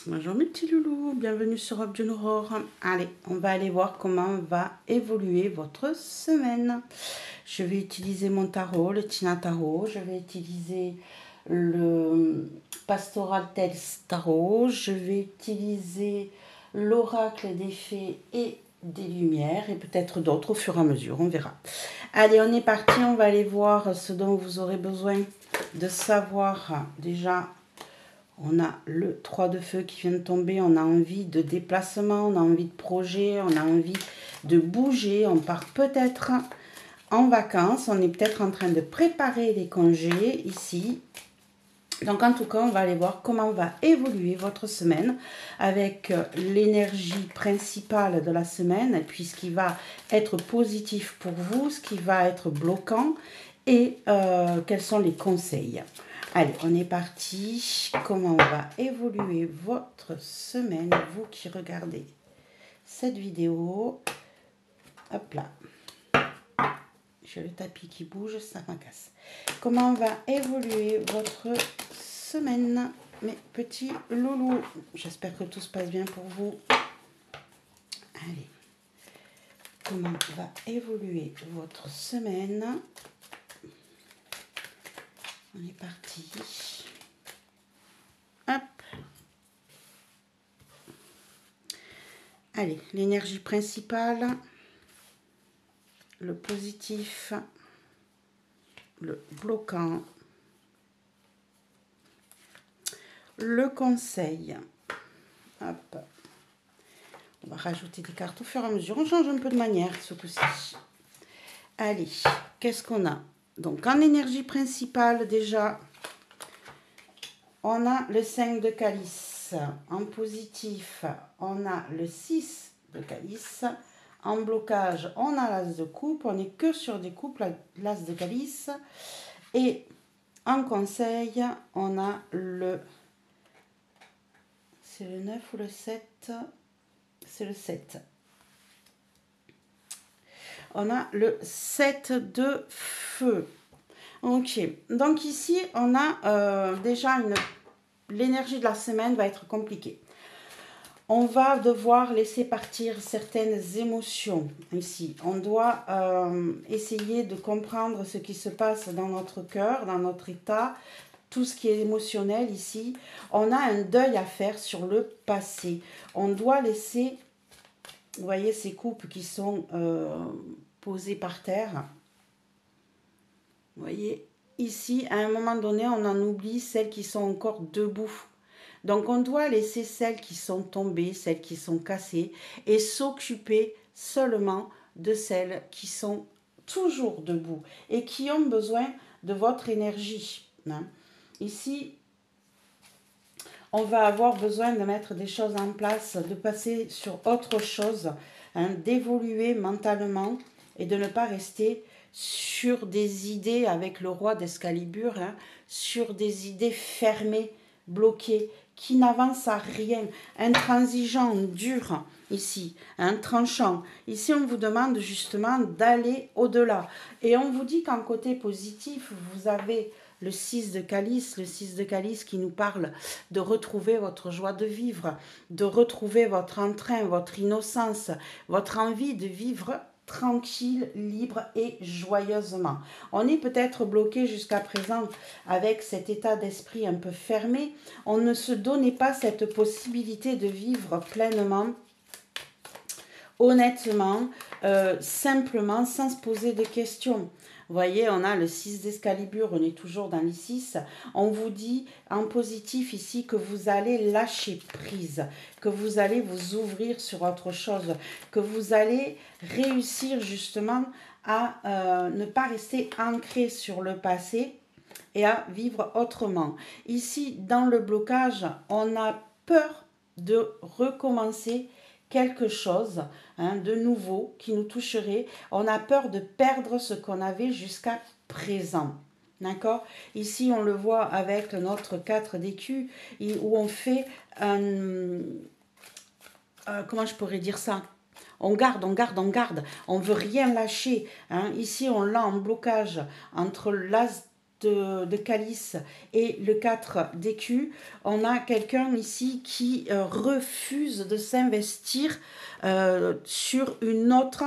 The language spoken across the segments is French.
Bonjour mes petits loulous, bienvenue sur Objet Aurore. Allez, on va aller voir comment va évoluer votre semaine. Je vais utiliser mon tarot, le Tina Tarot. Je vais utiliser le Pastoral Tales Tarot. Je vais utiliser l'Oracle des Fées et des Lumières et peut-être d'autres au fur et à mesure, on verra. Allez, on est parti, on va aller voir ce dont vous aurez besoin de savoir déjà. On a le 3 de feu qui vient de tomber, on a envie de déplacement, on a envie de projet, on a envie de bouger, on part peut-être en vacances, on est peut-être en train de préparer les congés ici. Donc en tout cas, on va aller voir comment va évoluer votre semaine avec l'énergie principale de la semaine, et puis ce qui va être positif pour vous, ce qui va être bloquant et quels sont les conseils. Allez, on est parti. Comment va évoluer votre semaine, vous qui regardez cette vidéo. Hop là. J'ai le tapis qui bouge, ça m'agace. Comment va évoluer votre semaine, mes petits loulous? J'espère que tout se passe bien pour vous. Allez. Comment va évoluer votre semaine? On est parti. Hop. Allez, l'énergie principale, le positif, le bloquant, le conseil. Hop. On va rajouter des cartes au fur et à mesure. On change un peu de manière ce coup-ci. Allez, qu'est-ce qu'on a? Donc, en énergie principale, déjà, on a le 5 de calice. En positif, on a le 6 de calice. En blocage, on a l'as de coupe. On n'est que sur des coupes, l'as de calice. Et en conseil, on a le... C'est le 9 ou le 7? C'est le 7. On a le 7 de feu. Ok, donc ici, on a déjà l'énergie de la semaine va être compliquée. On va devoir laisser partir certaines émotions ici. On doit essayer de comprendre ce qui se passe dans notre cœur, dans notre état, tout ce qui est émotionnel ici. On a un deuil à faire sur le passé. On doit laisser, vous voyez ces coupes qui sont posées par terre. Vous voyez, ici, à un moment donné, on en oublie celles qui sont encore debout. Donc, on doit laisser celles qui sont tombées, celles qui sont cassées et s'occuper seulement de celles qui sont toujours debout et qui ont besoin de votre énergie. Hein. Ici, on va avoir besoin de mettre des choses en place, de passer sur autre chose, hein, d'évoluer mentalement et de ne pas rester sur des idées avec le roi d'Excalibur, hein, sur des idées fermées, bloquées, qui n'avancent à rien, intransigeant, dur ici, hein, tranchant. Ici, on vous demande justement d'aller au-delà. Et on vous dit qu'en côté positif, vous avez le 6 de calice, le 6 de calice qui nous parle de retrouver votre joie de vivre, de retrouver votre entrain, votre innocence, votre envie de vivre tranquille, libre et joyeusement. On est peut-être bloqué jusqu'à présent avec cet état d'esprit un peu fermé. On ne se donnait pas cette possibilité de vivre pleinement, honnêtement, simplement, sans se poser de questions. Vous voyez, on a le 6 d'Excalibur, on est toujours dans les 6. On vous dit en positif ici que vous allez lâcher prise, que vous allez vous ouvrir sur autre chose, que vous allez réussir justement à ne pas rester ancré sur le passé et à vivre autrement. Ici, dans le blocage, on a peur de recommencer quelque chose, hein, de nouveau qui nous toucherait. On a peur de perdre ce qu'on avait jusqu'à présent. D'accord? Ici, on le voit avec notre 4 d'écus où on fait un... comment je pourrais dire ça? On garde, on garde, on garde. On ne veut rien lâcher. Hein. Ici, on l'a en blocage entre l'as de calice et le 4 d'écus, on a quelqu'un ici qui refuse de s'investir sur une autre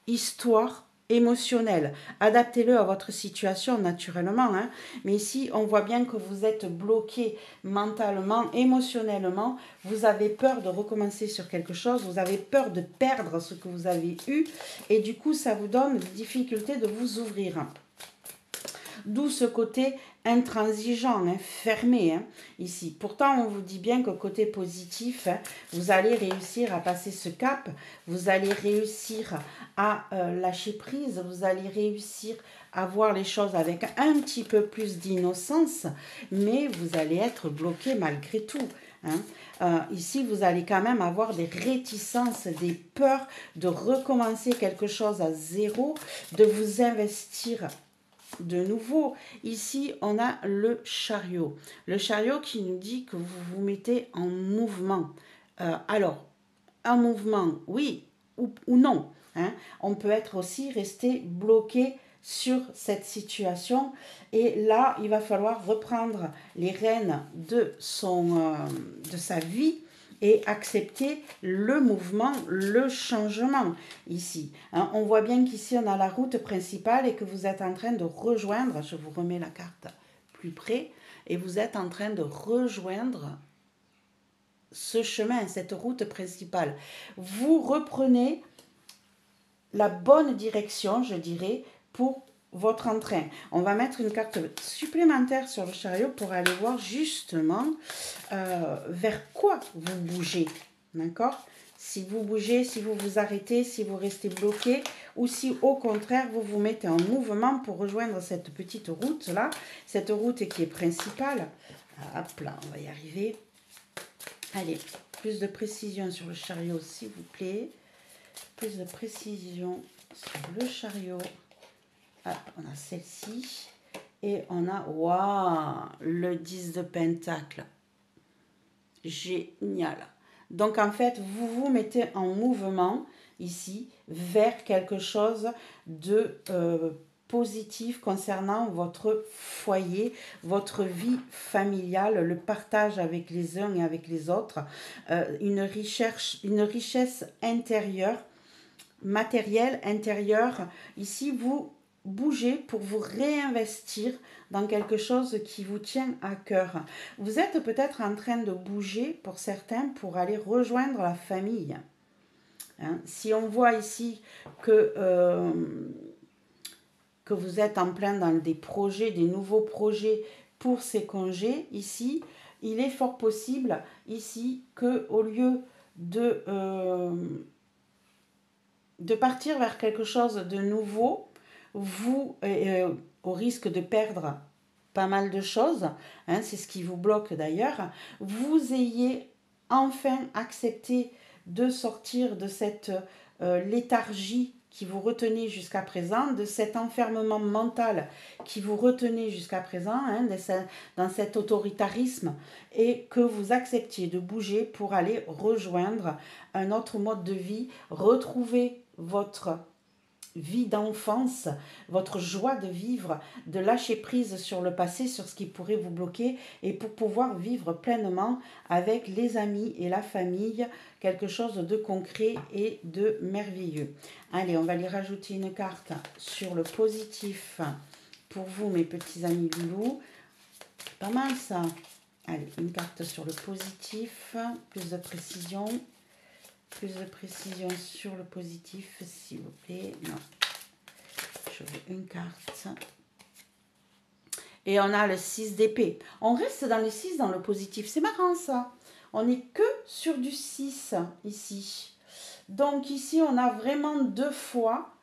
histoire émotionnelle. Adaptez-le à votre situation naturellement, hein. Mais ici, on voit bien que vous êtes bloqué mentalement, émotionnellement. Vous avez peur de recommencer sur quelque chose, vous avez peur de perdre ce que vous avez eu et du coup, ça vous donne des difficultés de vous ouvrir. D'où ce côté intransigeant, hein, fermé, hein, ici. Pourtant, on vous dit bien que côté positif, hein, vous allez réussir à passer ce cap, vous allez réussir à lâcher prise, vous allez réussir à voir les choses avec un petit peu plus d'innocence, mais vous allez être bloqué malgré tout. Hein. Ici, vous allez quand même avoir des réticences, des peurs de recommencer quelque chose à zéro, de vous investir de nouveau. Ici, on a le chariot. Le chariot qui nous dit que vous vous mettez en mouvement. Alors, un mouvement, oui ou non. Hein. On peut être aussi resté bloqué sur cette situation. Et là, il va falloir reprendre les rênes de sa vie et accepter le mouvement, le changement ici. Hein, on voit bien qu'ici, on a la route principale et que vous êtes en train de rejoindre, je vous remets la carte plus près, et vous êtes en train de rejoindre ce chemin, cette route principale. Vous reprenez la bonne direction, je dirais, pour votre entrain. On va mettre une carte supplémentaire sur le chariot pour aller voir justement vers quoi vous bougez. D'accord? Si vous bougez, si vous vous arrêtez, si vous restez bloqué ou si au contraire vous vous mettez en mouvement pour rejoindre cette petite route là, cette route qui est principale. Hop là, on va y arriver. Allez, plus de précision sur le chariot s'il vous plaît. Plus de précision sur le chariot. Ah, on a celle-ci. Et on a, waouh, le 10 de pentacle. Génial. Donc, en fait, vous vous mettez en mouvement, ici, vers quelque chose de positif concernant votre foyer, votre vie familiale, le partage avec les uns et avec les autres, une richesse intérieure, matérielle, intérieure. Ici, vous bougez pour vous réinvestir dans quelque chose qui vous tient à cœur. Vous êtes peut-être en train de bouger pour certains pour aller rejoindre la famille. Hein? Si on voit ici que vous êtes en plein dans des projets, des nouveaux projets pour ces congés, ici, il est fort possible ici qu'au lieu de partir vers quelque chose de nouveau, vous, au risque de perdre pas mal de choses, hein, c'est ce qui vous bloque d'ailleurs, vous ayez enfin accepté de sortir de cette léthargie qui vous retenait jusqu'à présent, de cet enfermement mental qui vous retenait jusqu'à présent, hein, dans cet autoritarisme, et que vous acceptiez de bouger pour aller rejoindre un autre mode de vie, retrouver votre vie d'enfance, votre joie de vivre, de lâcher prise sur le passé, sur ce qui pourrait vous bloquer et pour pouvoir vivre pleinement avec les amis et la famille, quelque chose de concret et de merveilleux. Allez, on va lui rajouter une carte sur le positif pour vous, mes petits amis loulous. Pas mal ça. Allez, une carte sur le positif, plus de précision. Plus de précision sur le positif, s'il vous plaît. Non. Je veux une carte. Et on a le 6 d'épée. On reste dans le 6, dans le positif. C'est marrant, ça. On n'est que sur du 6, ici. Donc, ici, on a vraiment 2 fois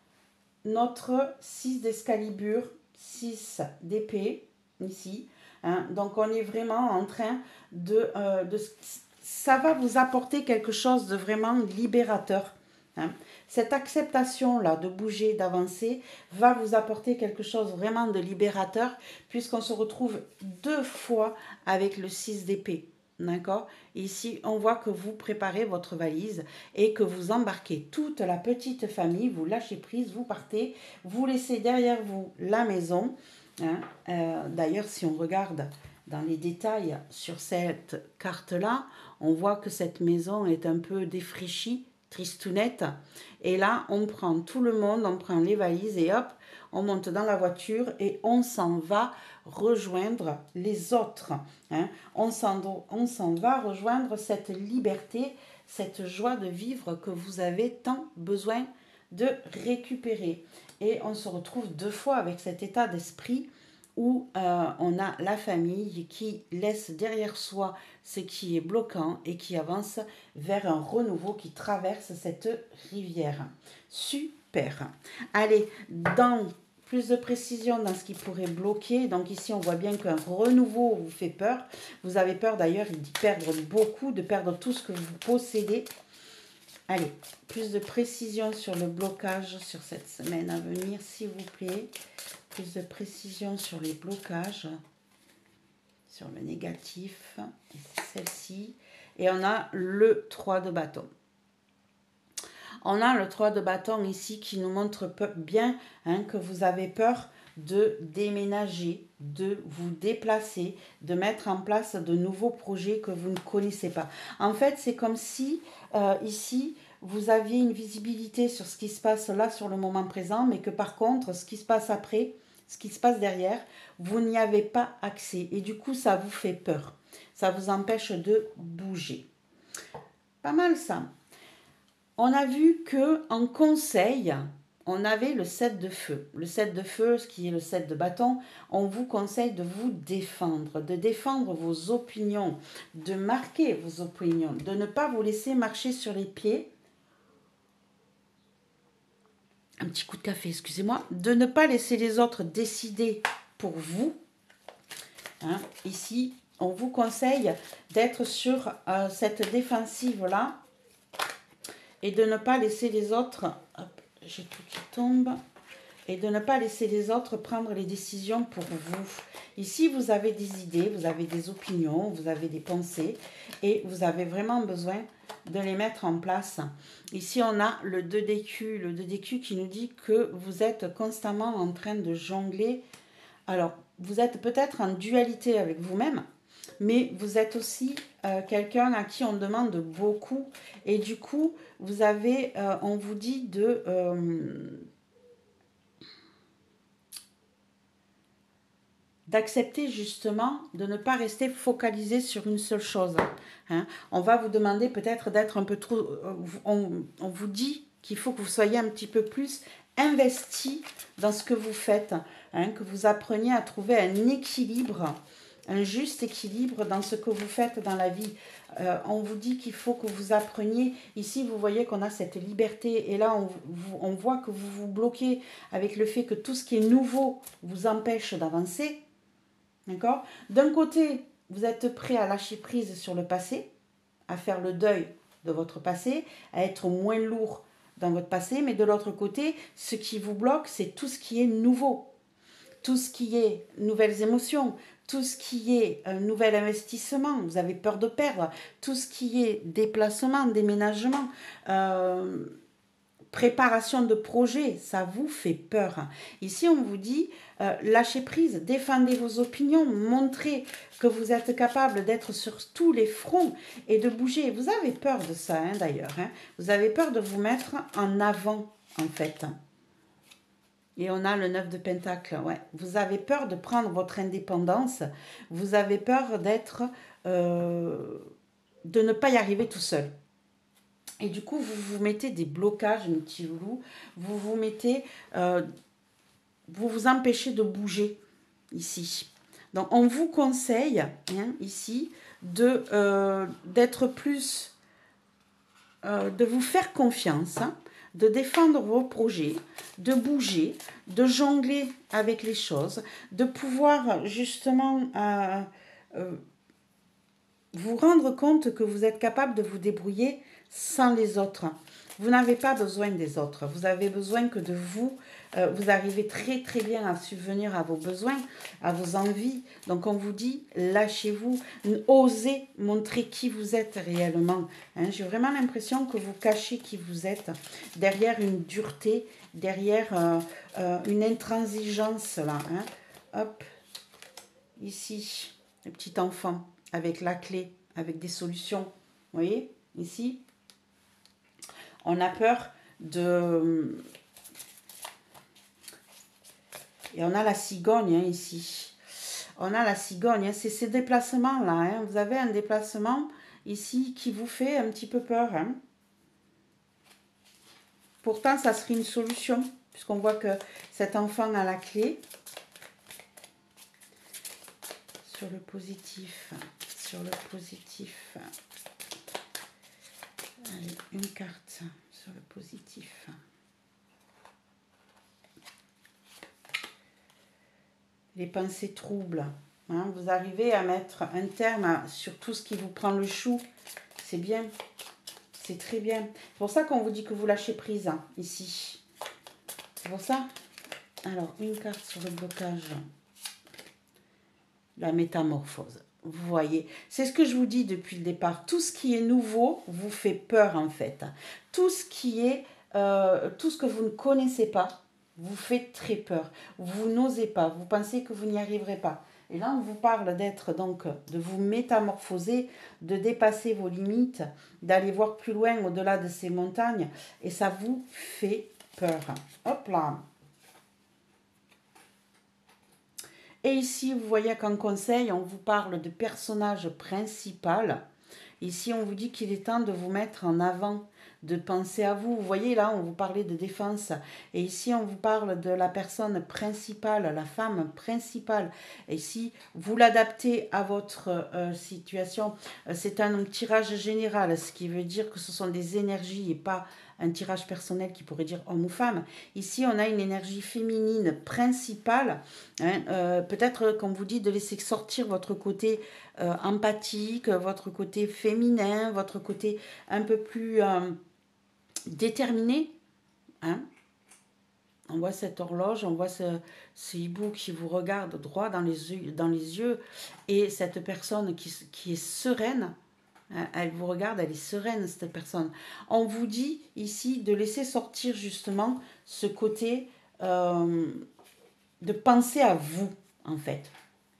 notre 6 d'escalibur, 6 d'épée, ici. Hein. Donc, on est vraiment en train de ça va vous apporter quelque chose de vraiment libérateur. Hein. Cette acceptation-là de bouger, d'avancer, va vous apporter quelque chose vraiment de libérateur, puisqu'on se retrouve 2 fois avec le 6 d'épée. D'accord? Ici, on voit que vous préparez votre valise et que vous embarquez toute la petite famille, vous lâchez prise, vous partez, vous laissez derrière vous la maison. Hein. D'ailleurs, si on regarde dans les détails sur cette carte-là, on voit que cette maison est un peu défraîchie, tristounette. Et là, on prend tout le monde, on prend les valises et hop, on monte dans la voiture et on s'en va rejoindre les autres. Hein. On s'en va rejoindre cette liberté, cette joie de vivre que vous avez tant besoin de récupérer. Et on se retrouve deux fois avec cet état d'esprit où on a la famille qui laisse derrière soi ce qui est bloquant et qui avance vers un renouveau qui traverse cette rivière. Super. Allez, dans plus de précision dans ce qui pourrait bloquer. Donc ici, on voit bien qu'un renouveau vous fait peur. Vous avez peur d'ailleurs d'y perdre beaucoup, de perdre tout ce que vous possédez. Allez, plus de précision sur le blocage sur cette semaine à venir, s'il vous plaît. Plus de précision sur les blocages, sur le négatif, et c'est celle-ci. Et on a le 3 de bâton. On a le 3 de bâton ici qui nous montre bien que vous avez peur de déménager, de vous déplacer, de mettre en place de nouveaux projets que vous ne connaissez pas. En fait, c'est comme si ici, vous aviez une visibilité sur ce qui se passe là sur le moment présent, mais que par contre, ce qui se passe après, ce qui se passe derrière, vous n'y avez pas accès. Et du coup, ça vous fait peur. Ça vous empêche de bouger. Pas mal ça. On a vu qu'en conseil, on avait le 7 de feu. Le 7 de feu, ce qui est le 7 de bâton, on vous conseille de vous défendre, de défendre vos opinions, de marquer vos opinions, de ne pas vous laisser marcher sur les pieds. Un petit coup de café, excusez-moi. De ne pas laisser les autres décider pour vous. Hein, ici, on vous conseille d'être sur cette défensive-là et de ne pas laisser les autres... Hop, j'ai tout qui tombe. Et de ne pas laisser les autres prendre les décisions pour vous. Ici, vous avez des idées, vous avez des opinions, vous avez des pensées et vous avez vraiment besoin de les mettre en place. Ici, on a le 2 d'écu, le 2 d'écu qui nous dit que vous êtes constamment en train de jongler. Alors, vous êtes peut-être en dualité avec vous-même, mais vous êtes aussi quelqu'un à qui on demande beaucoup. Et du coup, vous avez, on vous dit de... d'accepter justement de ne pas rester focalisé sur une seule chose. Hein. On va vous demander peut-être d'être un peu trop... On vous dit qu'il faut que vous soyez un petit peu plus investi dans ce que vous faites, hein, que vous appreniez à trouver un équilibre, un juste équilibre dans ce que vous faites dans la vie. On vous dit qu'il faut que vous appreniez. Ici, vous voyez qu'on a cette liberté et là, on voit que vous vous bloquez avec le fait que tout ce qui est nouveau vous empêche d'avancer. D'accord ? D'un côté, vous êtes prêt à lâcher prise sur le passé, à faire le deuil de votre passé, à être moins lourd dans votre passé, mais de l'autre côté, ce qui vous bloque, c'est tout ce qui est nouveau, tout ce qui est nouvelles émotions, tout ce qui est un nouvel investissement, vous avez peur de perdre, tout ce qui est déplacement, déménagement, préparation de projet, ça vous fait peur. Ici, on vous dit, lâchez prise, défendez vos opinions, montrez que vous êtes capable d'être sur tous les fronts et de bouger. Vous avez peur de ça, hein, d'ailleurs. Hein. Vous avez peur de vous mettre en avant, en fait. Et on a le 9 de Pentacle. Ouais. Vous avez peur de prendre votre indépendance. Vous avez peur d'être... de ne pas y arriver tout seul. Et du coup, vous vous mettez des blocages, mes petits loulous. Vous vous mettez... vous vous empêchez de bouger ici. Donc, on vous conseille, hein, ici, d'être plus... de vous faire confiance, hein, de défendre vos projets, de bouger, de jongler avec les choses, de pouvoir justement... vous rendre compte que vous êtes capable de vous débrouiller sans les autres. Vous n'avez pas besoin des autres. Vous avez besoin que de vous. Vous arrivez très très bien à subvenir à vos besoins, à vos envies. Donc on vous dit, lâchez-vous, osez montrer qui vous êtes réellement. Hein, j'ai vraiment l'impression que vous cachez qui vous êtes derrière une dureté, derrière une intransigeance là. Hein. hop, ici, le petit enfant avec la clé, avec des solutions. Vous voyez, ici, on a peur de... Et on a la cigogne hein, ici. On a la cigogne, hein, c'est ces déplacements-là. Hein. Vous avez un déplacement ici qui vous fait un petit peu peur. Hein. Pourtant, ça serait une solution, puisqu'on voit que cet enfant a la clé. Sur le positif, sur le positif. Allez, une carte sur le positif. Les pensées troubles. Hein, vous arrivez à mettre un terme sur tout ce qui vous prend le chou. C'est bien. C'est très bien. C'est pour ça qu'on vous dit que vous lâchez prise, hein, ici. C'est pour ça. Alors, une carte sur le blocage. La métamorphose. Vous voyez, c'est ce que je vous dis depuis le départ. Tout ce qui est nouveau vous fait peur, en fait. Tout ce qui est... tout ce que vous ne connaissez pas vous fait très peur. Vous n'osez pas. Vous pensez que vous n'y arriverez pas. Et là, on vous parle d'être donc, de vous métamorphoser, de dépasser vos limites, d'aller voir plus loin au-delà de ces montagnes. Et ça vous fait peur. Hop là. Et ici, vous voyez qu'en conseil, on vous parle de personnage principal. Ici, on vous dit qu'il est temps de vous mettre en avant, de penser à vous. Vous voyez, là, on vous parlait de défense. Et ici, on vous parle de la personne principale, la femme principale. Et si vous l'adaptez à votre situation, c'est un tirage général, ce qui veut dire que ce sont des énergies et pas un tirage personnel qui pourrait dire homme ou femme. Ici, on a une énergie féminine principale. Hein, peut-être, comme vous dites, de laisser sortir votre côté empathique, votre côté féminin, votre côté un peu plus déterminé. Hein. On voit cette horloge, on voit ce hibou qui vous regarde droit dans les yeux et cette personne qui est sereine. Elle vous regarde, elle est sereine, cette personne. On vous dit ici de laisser sortir justement ce côté de penser à vous, en fait.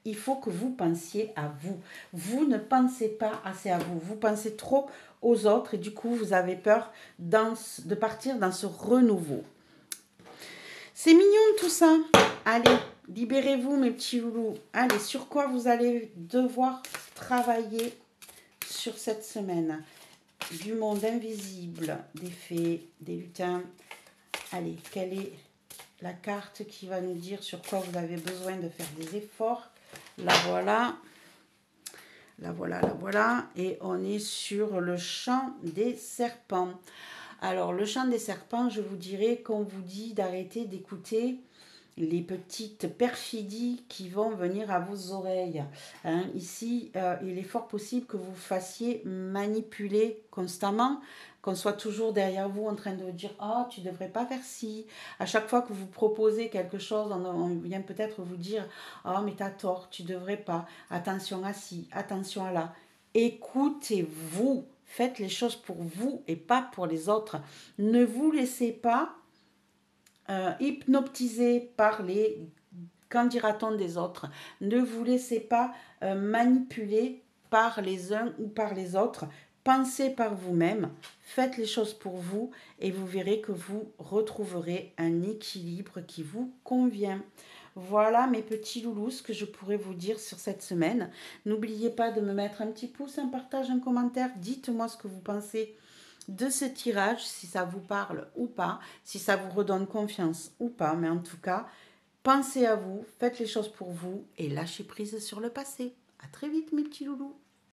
Il faut que vous pensiez à vous. Vous ne pensez pas assez à vous. Vous pensez trop aux autres et du coup, vous avez peur de partir dans ce renouveau. C'est mignon tout ça. Allez, libérez-vous mes petits loulous. Allez, sur quoi vous allez devoir travailler sur cette semaine? Du monde invisible, des fées, des lutins. Allez, quelle est la carte qui va nous dire sur quoi vous avez besoin de faire des efforts? La voilà. La voilà, la voilà. Et on est sur le champ des serpents. Alors, le champ des serpents, je vous dirais qu'on vous dit d'arrêter d'écouter les petites perfidies qui vont venir à vos oreilles. Hein, ici, il est fort possible que vous fassiez manipuler constamment, qu'on soit toujours derrière vous en train de vous dire « Oh, tu ne devrais pas faire ci ». À chaque fois que vous proposez quelque chose, on vient peut-être vous dire « Oh, mais tu as tort, tu ne devrais pas. Attention à ci, attention à là ». Écoutez-vous. Faites les choses pour vous et pas pour les autres. Ne vous laissez pas hypnotiser par les qu'en dira-t-on des autres. Ne vous laissez pas manipuler par les uns ou par les autres. Pensez par vous-même, faites les choses pour vous et vous verrez que vous retrouverez un équilibre qui vous convient. Voilà mes petits loulous, ce que je pourrais vous dire sur cette semaine. N'oubliez pas de me mettre un petit pouce, un partage, un commentaire. Dites-moi ce que vous pensez de ce tirage, si ça vous parle ou pas, si ça vous redonne confiance ou pas. Mais en tout cas, pensez à vous, faites les choses pour vous et lâchez prise sur le passé. À très vite mes petits loulous.